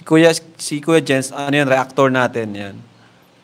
Kuya Jens, ano yun, reactor natin yan.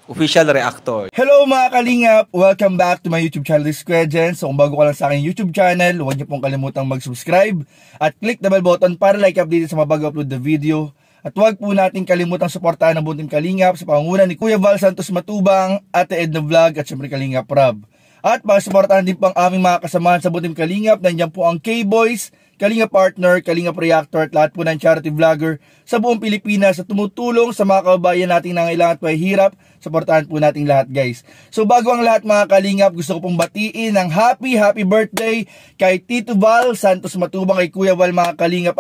Official reactor. Hello mga kalingap! Welcome back to my YouTube channel, Kuya Jens. So kung bago ka lang sa aking YouTube channel, huwag niyo pong kalimutang mag-subscribe at click the bell button para like update sa mga bago upload na video. At huwag po natin kalimutang suportahan ang buong Team Kalingap sa pangunguna ni Kuya Val Santos Matubang, Ate Edna Vlog at syempre Kalingap Rob. At suportahan din po ang aming mga kasamahan sa buong Team Kalingap. Nandiyan po ang K-Boys, Kalingap Partner, Kalingap Reactor at lahat po ng charity vlogger sa buong Pilipinas sa tumutulong sa mga kababayan nating nangailangan at may hirap. Supportahan po nating lahat, guys. So bago ang lahat mga Kalingap, gusto ko pong batiin ng happy birthday kay Tito Val Santos Matubang, kay Kuya Val mga Kalingap.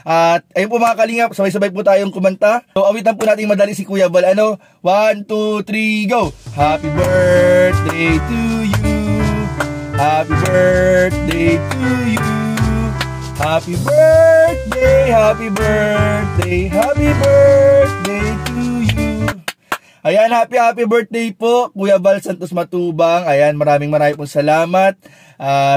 At ayun po mga Kalingap, sabay-sabay po tayong kumanta. So awitan po natin madali si Kuya Val. 1, 2, 3, go! Happy birthday to you. Happy birthday to you. Happy birthday, happy birthday, happy birthday to you. Ayan, happy birthday po, Kuya Val Santos Matubang. Ayan, maraming pong salamat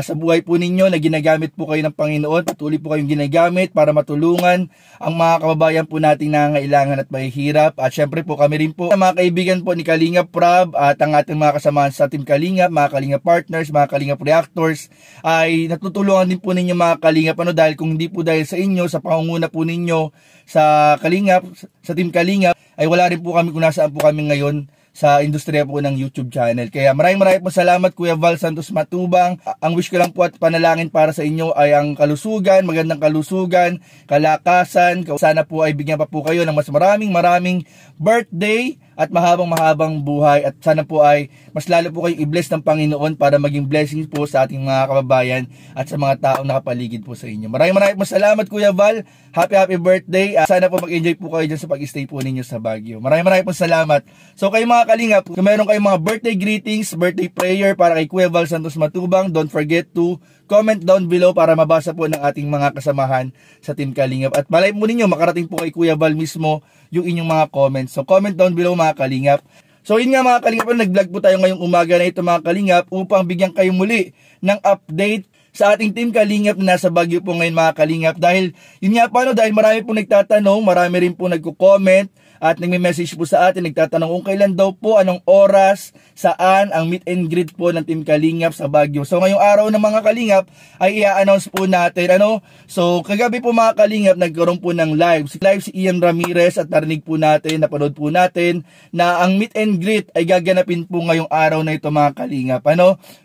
sa buhay po ninyo na ginagamit po kayo ng Panginoon. Patuloy po kayong ginagamit para matulungan ang mga kababayan po nating nangangailangan at mahihirap. At syempre po kami rin po, mga kaibigan po ni Kalingap Rob at ang ating mga kasamahan sa Team Kalingap, mga Kalingap Partners, mga Kalingap Reactors, ay natutulungan din po ninyo mga Kalingap. Dahil kung hindi po dahil sa inyo, sa pangunguna po ninyo sa Kalingap, sa Team Kalingap, ay wala rin po kami kung nasaan po kami ngayon sa industriya po ng YouTube channel. Kaya maraming po salamat Kuya Val Santos Matubang. Ang wish ko lang po at panalangin para sa inyo ay ang kalusugan, magandang kalusugan, kalakasan. Sana po ay bigyan pa po kayo ng mas maraming birthday at mahabang buhay. At sana po ay mas lalo po kayong i-bless ng Panginoon para maging blessings po sa ating mga kababayan at sa mga taong nakapaligid po sa inyo. Maraming po salamat Kuya Val. Happy birthday. Sana po mag-enjoy po kayo dyan sa pag-stay po ninyo sa Baguio. Maraming po salamat. So kayo mga Kalingap, kung meron kayong mga birthday greetings, birthday prayer para kay Kuya Val Santos Matubang, don't forget to comment down below para mabasa po ng ating mga kasamahan sa Team Kalingap. At malay mo ninyo, makarating po kay Kuya Val mismo yung inyong mga comments. So comment down below mga Kalingap. So yun nga mga Kalingap, nag-vlog po tayo ngayong umaga na ito mga Kalingap upang bigyan kayo muli ng update sa ating Team Kalingap na nasa Baguio po ngayon mga Kalingap. Dahil yun nga dahil marami po nagtatanong, marami rin po nagko-comment at nagme-message po sa atin, nagtatanong kung kailan daw po, anong oras, saan ang meet and greet po ng Team Kalingap sa Baguio. So ngayong araw ng mga Kalingap ay i-announce po natin. So kagabi po mga Kalingap, nagkaroon po ng live si Ian Ramirez at narinig po natin, napanood po natin na ang meet and greet ay gaganapin po ngayong araw na ito mga Kalingap.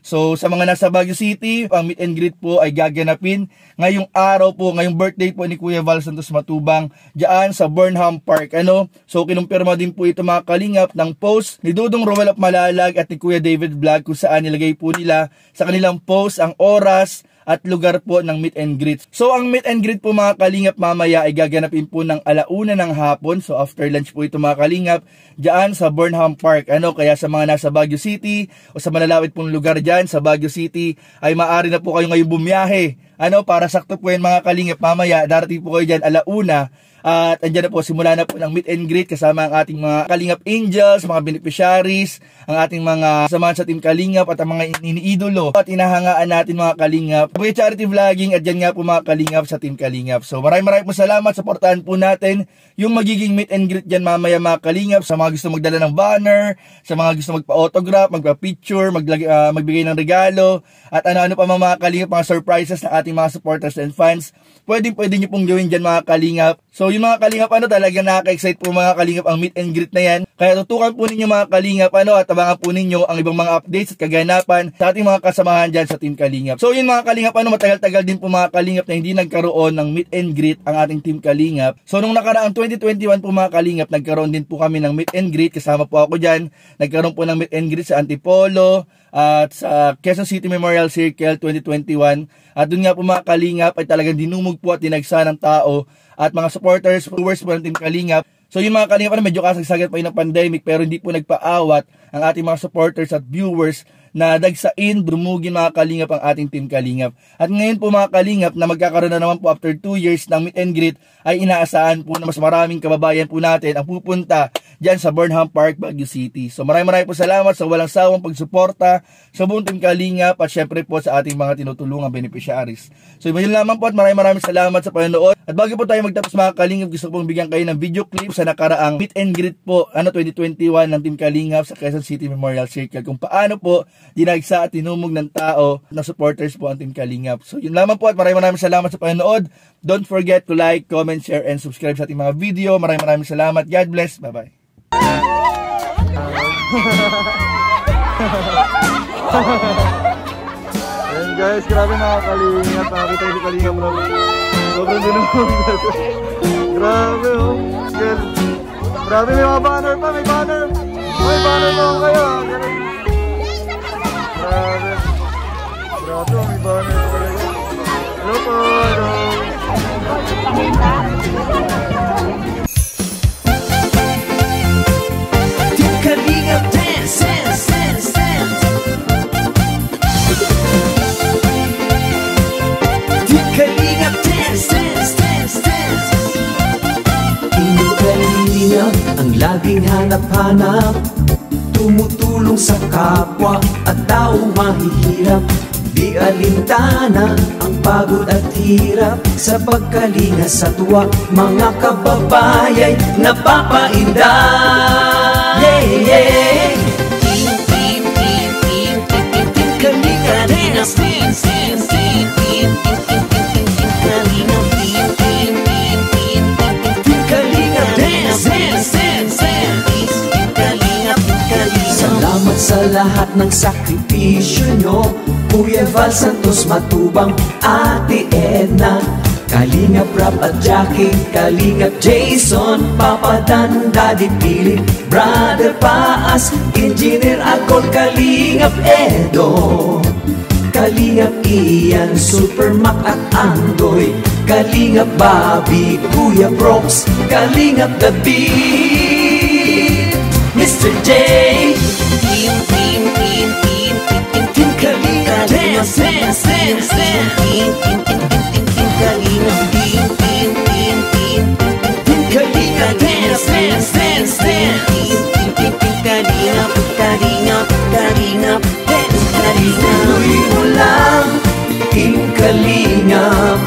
So sa mga nasa Baguio City, ang meet and greet po ay gaganapin ngayong araw po, ngayong birthday po ni Kuya Val Santos Matubang diyan sa Burnham Park. So kinumpirma din po ito mga Kalingap ng post ni Dudong Roel of Malalag at ni Kuya David Vlog kung saan nilagay po nila sa kanilang post ang oras at lugar po ng meet and greet. So ang meet and greet po mga Kalingap mamaya ay gaganapin po ng 1:00 ng hapon. So after lunch po ito mga Kalingap diyan sa Burnham Park. Kaya sa mga nasa Baguio City o sa malalapit pong lugar diyan sa Baguio City ay maaari na po kayo ngayong bumiyahe. Para sakto po yan mga Kalingap mamaya darating po kayo diyan 1:00. At andyan na po, simula na po ng meet and greet kasama ang ating mga Kalingap Angels, mga beneficiaries, ang ating mga samahan sa Team Kalingap at ang mga iniidolo at inahangaan natin mga Kalingap. Po charity vlogging at dyan nga po mga Kalingap sa Team Kalingap. So maraming po salamat, supportahan po natin yung magiging meet and greet dyan mamaya mga Kalingap. Sa mga gusto magdala ng banner, sa mga gusto magpa-autograph, magpa-picture, magbigay ng regalo, at ano-ano pa mga Kalingap, mga surprises ng ating mga supporters and fans. Pwede nyo pong gawin dyan mga Kalingap. So yung mga Kalingap talagang nakaka-excite po mga Kalingap ang meet and greet na yan. Kaya tutukan po ninyo mga Kalingap at abangan po ninyo ang ibang mga updates at kaganapan sa ating mga kasamahan dyan sa Team Kalingap. So yun mga Kalingap matagal-tagal din po mga Kalingap na hindi nagkaroon ng meet and greet ang ating Team Kalingap. So nung nakaraang 2021 po mga Kalingap, nagkaroon din po kami ng meet and greet, kasama po ako dyan. Nagkaroon po ng meet and greet sa Antipolo at sa Quezon City Memorial Circle 2021. At dun nga po mga Kalingap ay talagang dinumog po at dinagsa ng tao at mga supporters, viewers po ng Team Kalingap. So yung mga Kalingap medyo kasagsagan pa yun ng pandemic pero hindi po nagpaawat ang ating mga supporters at viewers na dagsain, drumugin mga Kalingap ang ating Team Kalingap. At ngayon po mga Kalingap na magkakaroon na naman po after 2 years ng meet and greet ay inaasahan po na mas maraming kababayan po natin ang pupunta dyan sa Burnham Park, Baguio City. So maraming po salamat sa walang sawang pagsuporta sa buong Team Kalingap at syempre po sa ating mga tinutulungang beneficiaries. So yun lamang po at maraming salamat sa panonood. At bago po tayo magtapos mga Kalingap, gusto ko pong bigyan kayo ng video clip sa nakaraang meet and greet po 2021 ng Team Kalingap sa Quezon City Memorial Circle. Kung paano po dinagsa at tinumog ng tao na supporters po ang Team Kalingap. So yun lamang po at maraming salamat sa panonood. Don't forget to like, comment, share, and subscribe sa ating mga video. Maraming salamat. God bless. Bye-bye. Ayan guys, grabe mga Kalingap. Nakakita yung si Kalingap bro. Sobrang dinumog. Grabe oh. Girl. Grabe, may mga banner pa, may banner. May banner pa ako kayo. Grabe. Grabe oh, may banner pa kayo. Hello po, hello. Team Kalingap dance, dance, dance, dance. Team Kalingap dance, dance, dance, dance. Team Kalingap ang laging hanap-hanap, tumutulong sa kapwa at taong mahihirap. Di alintana ang pagod at hirap, sa pagkalinga sa tuwa mga kababayay napapainda. Yeah, yeah. Team, team, team, team, team, team, team Kalingap dance, dance, dance, team, team, team, team, team, team Kalingap, team, team, team, team, team Kalingap dance, dance, dance, dance, team Kalingap, team Kalingap. Salamat sa lahat ng sakripisyo nyo, Kuya Val Santos Matubang, Ate Edna, Kalingap Rap at Jackie, Kalingap Jason, Papa Dan, Daddy Philip, Brother Paas, Engineer Alcol, Kalingap Edo, Kalingap Ian, Super Mac at Andoy, Kalingap Bobby, Kuya Brooks, Kalingap The Beat, Mr. J. Team, team, team, team, team, team Kalingap dance, dance, dance, dance. Team, team, team, team, team Kalingap, team, team, team, team, team Kalingap dance, dance, dance, dance. Team, team, team, team Kalingap, Kalingap, Kalingap dance, Kalingap. Tuloy mo lang, Team Kalingap,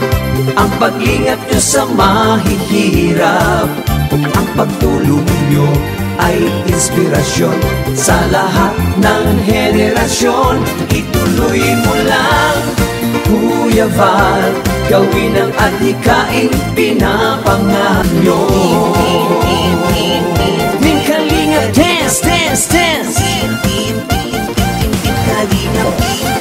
ang paglingap nyo sa mahihirap. Ang pagtulong nyo ay inspirasyon sa lahat ng henerasyon. Ituloy mo lang, Kuya Val, gawin ang adhikaing pinapangarap nyo. Team Kalingap dance, dance, dance. Team Kalingap.